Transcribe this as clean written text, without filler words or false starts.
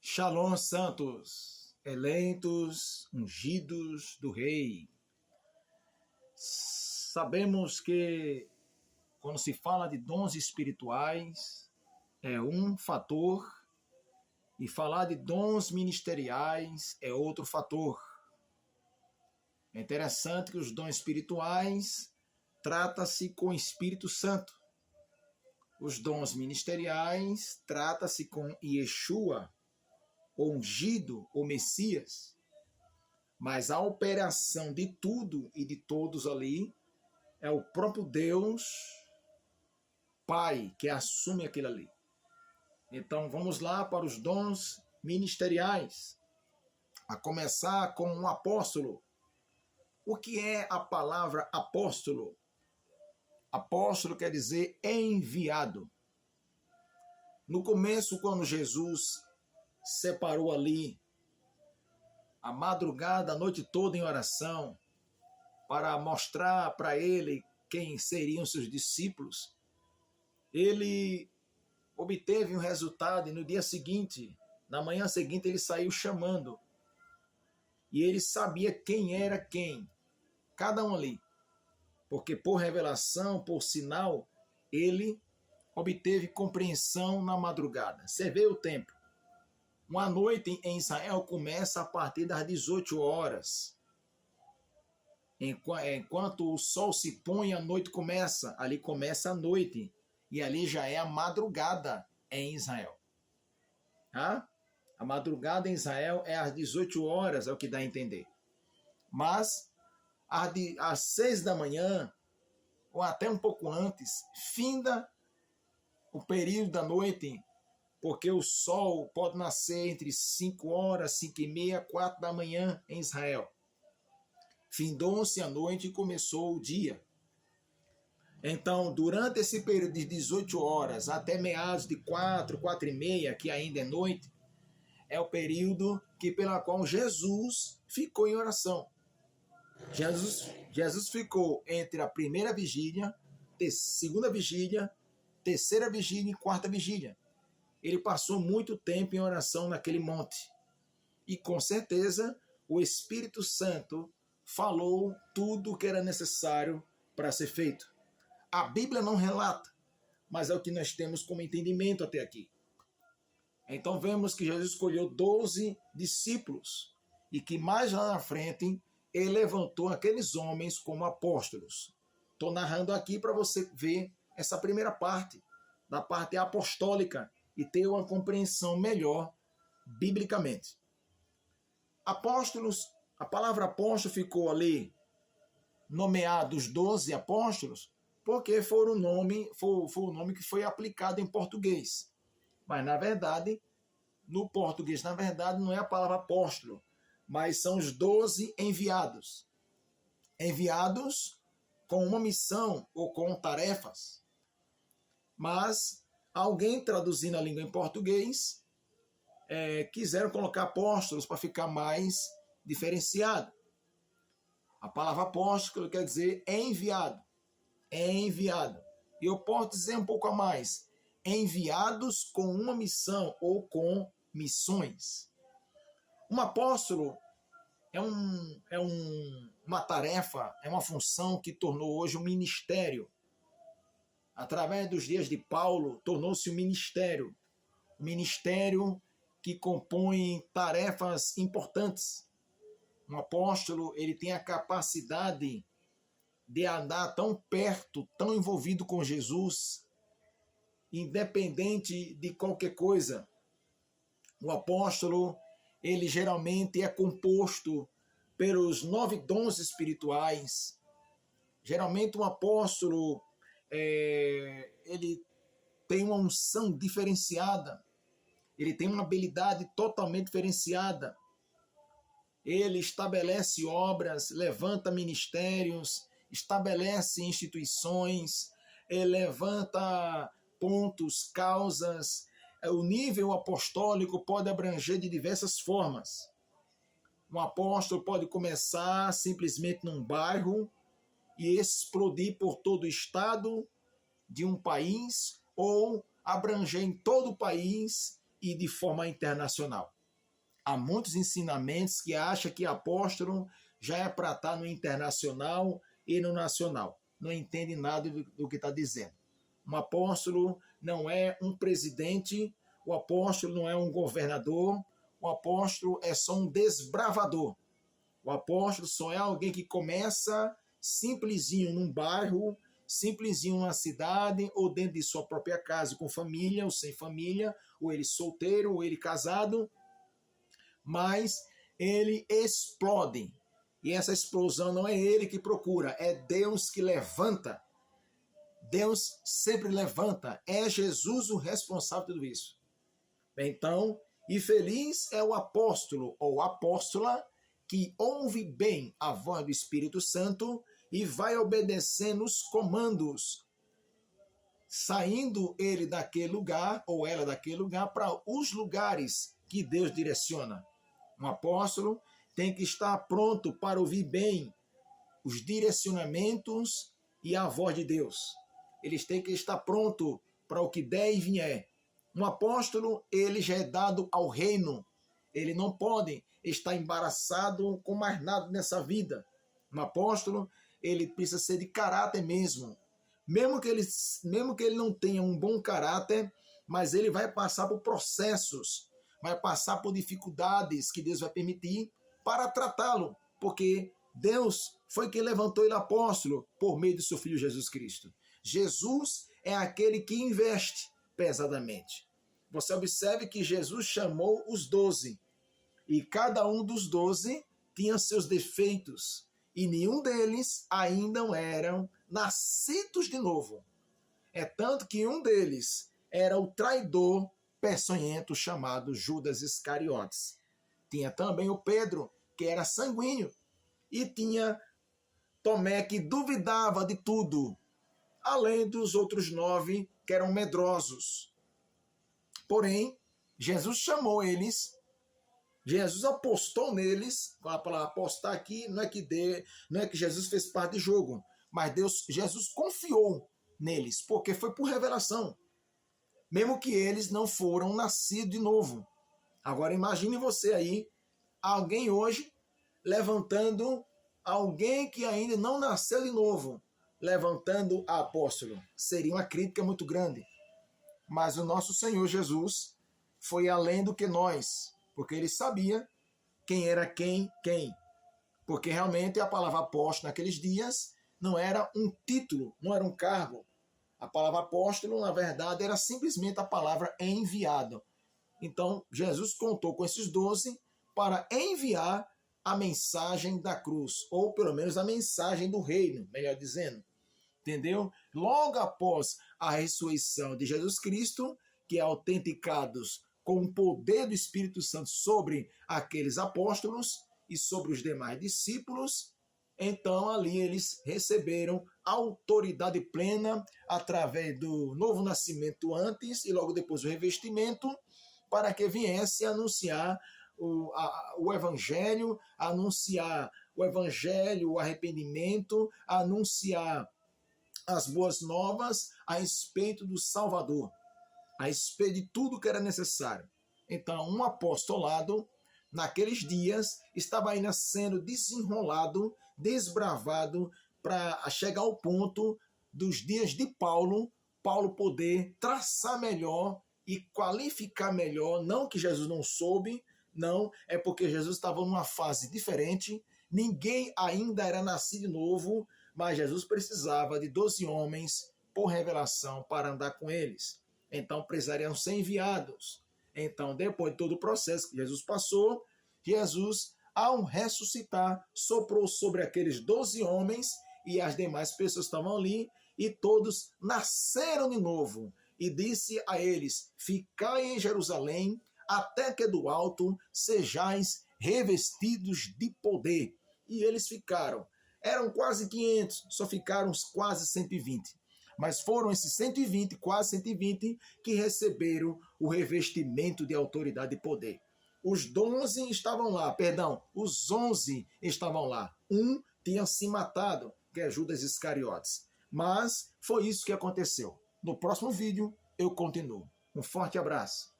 Shalom, santos, eleitos, ungidos do Rei. Sabemos que quando se fala de dons espirituais é um fator e falar de dons ministeriais é outro fator. É interessante que os dons espirituais trata-se com o Espírito Santo. Os dons ministeriais trata-se com Yeshua, ungido ou Messias, mas a operação de tudo e de todos ali é o próprio Deus Pai que assume aquilo ali. Então vamos lá para os dons ministeriais, a começar com um apóstolo. O que é a palavra apóstolo? Apóstolo quer dizer enviado. No começo, quando Jesus separou ali a madrugada, a noite toda em oração, para mostrar para ele quem seriam seus discípulos, ele obteve um resultado e no dia seguinte, na manhã seguinte, ele saiu chamando. E ele sabia quem era quem, cada um ali. Porque por revelação, por sinal, ele obteve compreensão na madrugada. Você vê o tempo. Uma noite em Israel começa a partir das 18 horas. Enquanto o sol se põe, a noite começa. Ali começa a noite. E ali já é a madrugada em Israel. A madrugada em Israel é às 18 horas, é o que dá a entender. Mas às 6 da manhã, ou até um pouco antes, finda o período da noite, porque o sol pode nascer entre 5 horas, 5h30, 4 da manhã em Israel. Findou-se a noite e começou o dia. Então, durante esse período de 18 horas até meados de 4, 4h30, que ainda é noite, é o período pela qual Jesus ficou em oração. Jesus ficou entre a primeira vigília, segunda vigília, terceira vigília e quarta vigília. Ele passou muito tempo em oração naquele monte. E com certeza o Espírito Santo falou tudo o que era necessário para ser feito. A Bíblia não relata, mas é o que nós temos como entendimento até aqui. Então vemos que Jesus escolheu 12 discípulos e que mais lá na frente ele levantou aqueles homens como apóstolos. Estou narrando aqui para você ver essa primeira parte, da parte apostólica, e ter uma compreensão melhor biblicamente. Apóstolos, a palavra apóstolo ficou ali nomeados 12 apóstolos, porque foi o nome que foi aplicado em português. Mas, na verdade, no português, não é a palavra apóstolo, mas são os 12 enviados. Enviados com uma missão ou com tarefas. Mas alguém traduzindo a língua em português quiseram colocar apóstolos para ficar mais diferenciado. A palavra apóstolo quer dizer enviado. Enviado. E eu posso dizer um pouco a mais. Enviados com uma missão ou com missões. Um apóstolo é uma tarefa, é uma função que tornou hoje um ministério. Através dos dias de Paulo, tornou-se um ministério que compõe tarefas importantes. Um apóstolo, ele tem a capacidade de andar tão perto, tão envolvido com Jesus, independente de qualquer coisa. O apóstolo, ele geralmente é composto pelos 9 dons espirituais. Geralmente um apóstolo ele tem uma unção diferenciada, ele tem uma habilidade totalmente diferenciada. Ele estabelece obras, levanta ministérios, estabelece instituições, levanta pontos, causas. O nível apostólico pode abranger de diversas formas. Um apóstolo pode começar simplesmente num bairro e explodir por todo o estado de um país, ou abranger em todo o país e de forma internacional. Há muitos ensinamentos que acham que apóstolo já é para estar no internacional e no nacional. Não entende nada do que está dizendo. Um apóstolo não é um presidente, o apóstolo não é um governador, o apóstolo é só um desbravador. O apóstolo só é alguém que começa simplesinho num bairro, simplesinho numa cidade, ou dentro de sua própria casa, com família ou sem família, ou ele solteiro, ou ele casado, mas ele explode. E essa explosão não é ele que procura, é Deus que levanta. Deus sempre levanta. É Jesus o responsável de tudo isso. Então, e feliz é o apóstolo ou apóstola que ouve bem a voz do Espírito Santo e vai obedecendo os comandos, saindo ele daquele lugar ou ela daquele lugar para os lugares que Deus direciona. Um apóstolo tem que estar pronto para ouvir bem os direcionamentos e a voz de Deus. Eles têm que estar pronto para o que der e vier. Um apóstolo, ele já é dado ao reino. Ele não pode estar embaraçado com mais nada nessa vida. Um apóstolo, ele precisa ser de caráter mesmo. Mesmo que ele não tenha um bom caráter, mas ele vai passar por processos, vai passar por dificuldades que Deus vai permitir para tratá-lo, porque Deus foi quem levantou ele apóstolo por meio do seu Filho Jesus Cristo. Jesus é aquele que investe pesadamente. Você observe que Jesus chamou os 12, e cada um dos 12 tinha seus defeitos, e nenhum deles ainda eram nascidos de novo. É tanto que um deles era o traidor peçonhento chamado Judas Iscariotes. Tinha também o Pedro, que era sanguíneo, e tinha Tomé, que duvidava de tudo, além dos outros 9 que eram medrosos. Porém, Jesus chamou eles, Jesus apostou neles. A palavra apostar aqui não é que Jesus fez parte de jogo, mas Jesus confiou neles, porque foi por revelação, mesmo que eles não foram nascidos de novo. Agora imagine você aí, alguém hoje levantando alguém que ainda não nasceu de novo, levantando a apóstolo. Seria uma crítica muito grande. Mas o nosso Senhor Jesus foi além do que nós, porque ele sabia quem era quem. Porque realmente a palavra apóstolo naqueles dias não era um título, não era um cargo. A palavra apóstolo, na verdade, era simplesmente a palavra enviado. Então, Jesus contou com esses 12 para enviar a mensagem da cruz, ou pelo menos a mensagem do reino, melhor dizendo. Entendeu? Logo após a ressurreição de Jesus Cristo, que é autenticados com o poder do Espírito Santo sobre aqueles apóstolos e sobre os demais discípulos, então ali eles receberam autoridade plena através do novo nascimento antes e logo depois o revestimento, para que viesse anunciar o evangelho, o arrependimento, anunciar as boas novas a respeito do Salvador, a respeito de tudo que era necessário. Então, um apostolado, naqueles dias, estava ainda sendo desenrolado, desbravado, para chegar ao ponto dos dias de Paulo poder traçar melhor e qualificar melhor, não que Jesus não soube, não, é porque Jesus estava numa fase diferente, ninguém ainda era nascido de novo, mas Jesus precisava de 12 homens por revelação para andar com eles. Então precisariam ser enviados. Então, depois de todo o processo que Jesus passou, Jesus, ao ressuscitar, soprou sobre aqueles 12 homens e as demais pessoas estavam ali, e todos nasceram de novo. E disse a eles: ficai em Jerusalém, até que do alto sejais revestidos de poder. E eles ficaram. Eram quase 500, só ficaram quase 120. Mas foram esses 120, quase 120, que receberam o revestimento de autoridade e poder. Os 11 estavam lá, os 11 estavam lá. Um tinha se matado, que é Judas Iscariotes. Mas foi isso que aconteceu. No próximo vídeo eu continuo. Um forte abraço.